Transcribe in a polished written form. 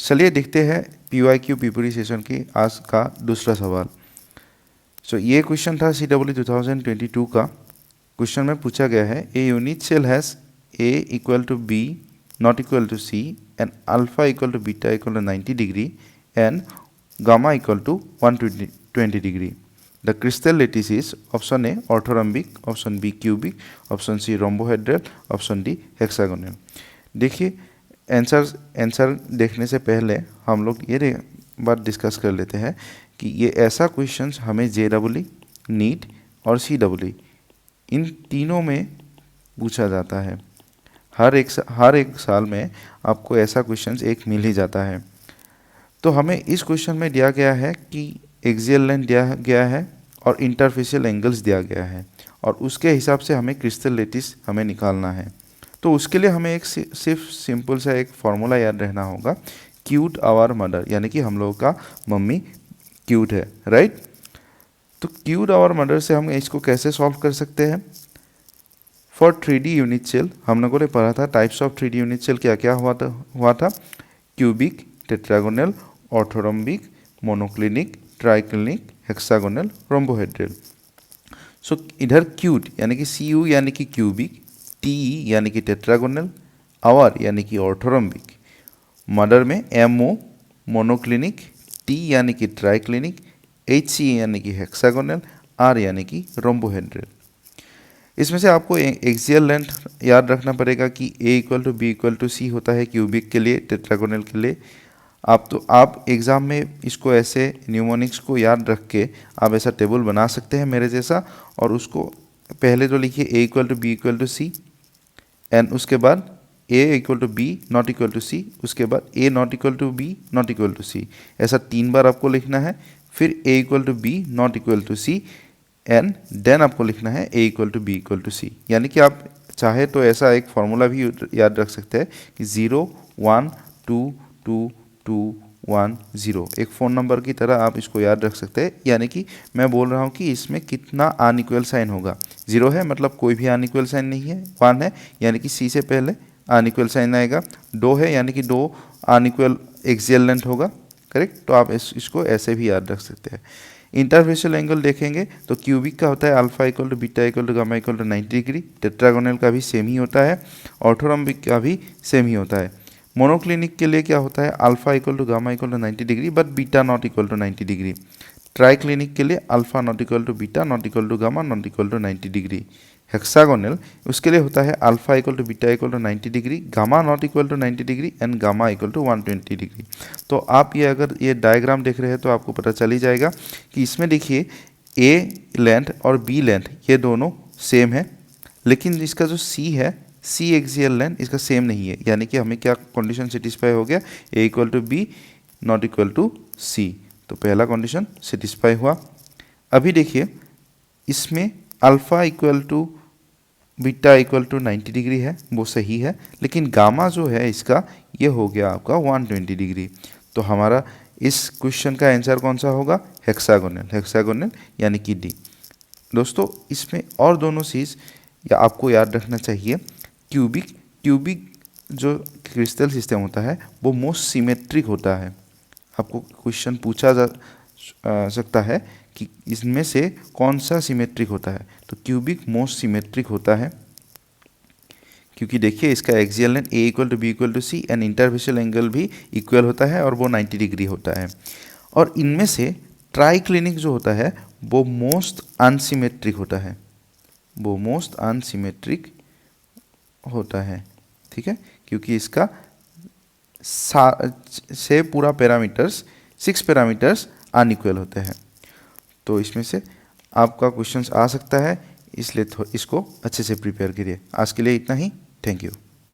चलिए देखते हैं PYQ पीपीटी सेशन की आज का दूसरा सवाल। ये क्वेश्चन था CWE 2022 का। क्वेश्चन में पूछा गया है a unit cell has A equal to B not equal to C and alpha equal to beta equal to 90 degree and gamma equal to 120 degree. The crystal lattice is option A orthorhombic, option B cubic, option C rhombohedral, option D hexagonal. देखिए answer देखने से पहले हम लोग ये बात discuss कर लेते हैं कि ये ऐसा क्वेश्चंस हमें JEE, नीट और CEE इन तीनों में पूछा जाता है। हर एक साल में आपको ऐसा क्वेश्चंस एक मिल ही जाता है। तो हमें इस क्वेश्चन में दिया गया है कि एक्सियल लाइन दिया गया है और इंटरफेशियल एंगल्स दिया गया है और उसके हिसाब से हमें क्रिस्टल लेटिस हमें निकालना है। तो उसके लिए हमें एक सिर्फ सिंपल सा एक फॉर्मूला याद रहना होगा, क्यूट आवर मदर, यानी कि हम लोगों का मम्मी क्यूट है, राइट। तो क्यूट आवर मदर से हम इसको कैसे सॉल्व कर सकते हैं। फॉर 3D यूनिट सेल हम लोगों ने पढ़ा था types of 3D unit cell क्या क्या हुआ था cubic, tetragonal, orthorhombic, monoclinic, triclinic, hexagonal, rhombohedral. इधर क्यूट यानी कि CU यानी कि क्यूबिक, TE यानी कि टेट्रागोनल, आवर यानी कि ऑर्थोरम्बिक, मदर में MO मोनोक्लिनिक, T यानी कि ट्राइक्लिनिक, HC यानी कि हेक्सागोनल, R यानी कि रोम्बोहेड्रल। इसमें से आपको एक्सियल लेंथ याद रखना पड़ेगा कि A equal to B equal to C होता है क्यूबिक के लिए, टेट्रागोनल के लिए। आप एग्ज़ाम में इसको ऐसे न्यूमोनिक्स को याद रख के आप ऐसा टेबल बना सकते हैं मेरे जैसा, और उसको पहले तो लिखिए A equal to B equal to C and उसके बाद A equal to B not equal to C, उसके बाद A not equal to B not equal to C। ऐसा 3 बार आपको लिखना है। फिर A equal to B not equal to C and then आपको लिखना है A equal to B equal to C। यानी कि आप चाहे तो ऐसा एक फॉर्मूला भी याद रख सकते हैं कि 0 1 2 2 2 1 0, एक फ़ोन नंबर की तरह आप इसको याद रख सकते हैं। यानी कि मैं बोल रहा हूँ कि इसमें कितना अनइक्वल साइन होगा। 0 है मतलब कोई भी अनइक्वल साइन नहीं है, 1 है यानी कि C से पहले अनइक्वल साइन आएगा, 2 है यानी कि 2 अनइक्वल एक्सियल लेंथ होगा, करेक्ट। तो आप इसको ऐसे भी याद रख सकते हैं। इंटरफेशियल एंगल देखेंगे तो क्यूबिक का होता है alpha equal to beta equal to gamma equal to 90 degree, tetragonal का भी सेम ही होता है, ऑर्थोरम्बिक का भी सेम ही होता है। मोनोक्लिनिक के लिए क्या होता है alpha equal to gamma equal to 90 degree but beta not equal to 90 degree. Triclinic के लिए alpha not equal to beta not equal to gamma not equal to 90 degree. Hexagonal उसके लिए होता है alpha equal to beta equal to 90 degree, gamma not equal to 90 degree and gamma equal to 120 degree. तो आप ये अगर ये diagram देख रहे हैं तो आपको पता चल ही जाएगा कि इसमें देखिए A लेंथ और B लेंथ ये दोनों सेम है, लेकिन इसका जो C है C एक्सियल लेंथ इसका सेम नहीं है। यानी कि हमें क्या कंडीशन सेटिस्फाई हो गया, A equal to B not equal to C। तो पहला कंडीशन सेटिस्फाई हुआ। अभी देखिए इसमें alpha equal to beta equal to 90 degree है, वो सही है, लेकिन गामा जो है इसका ये हो गया आपका 120 डिग्री। तो हमारा इस क्वेश्चन का आंसर कौन सा होगा, हेक्सागोनल यानी कि D। दोस्तों इसमें और दोनों चीज़ या आपको याद रखना चाहिए। क्यूबिक जो क्रिस्टल सिस्टम होता है वो मोस्ट सिमेट्रिक होता है। आपको क्वेश्चन पूछा जा सकता है कि इसमें से कौन सा सिमेट्रिक होता है, तो क्यूबिक मोस्ट सिमेट्रिक होता है, क्योंकि देखिए इसका axial length A equal to B equal to C and interfacial angle भी इक्वल होता है और वो 90 डिग्री होता है। और इनमें से ट्राइक्लिनिक जो होता है वो मोस्ट अनसिमेट्रिक होता है, वो मोस्ट अनसिमेट्रिक होता है, ठीक है, क्योंकि इसका से पूरा पैरामीटर्स 6 पैरामीटर्स अनइक्वल होते हैं। तो इसमें से आपका क्वेश्चंस आ सकता है, इसलिए इसको अच्छे से प्रिपेयर करिए। आज के लिए इतना ही, थैंक यू।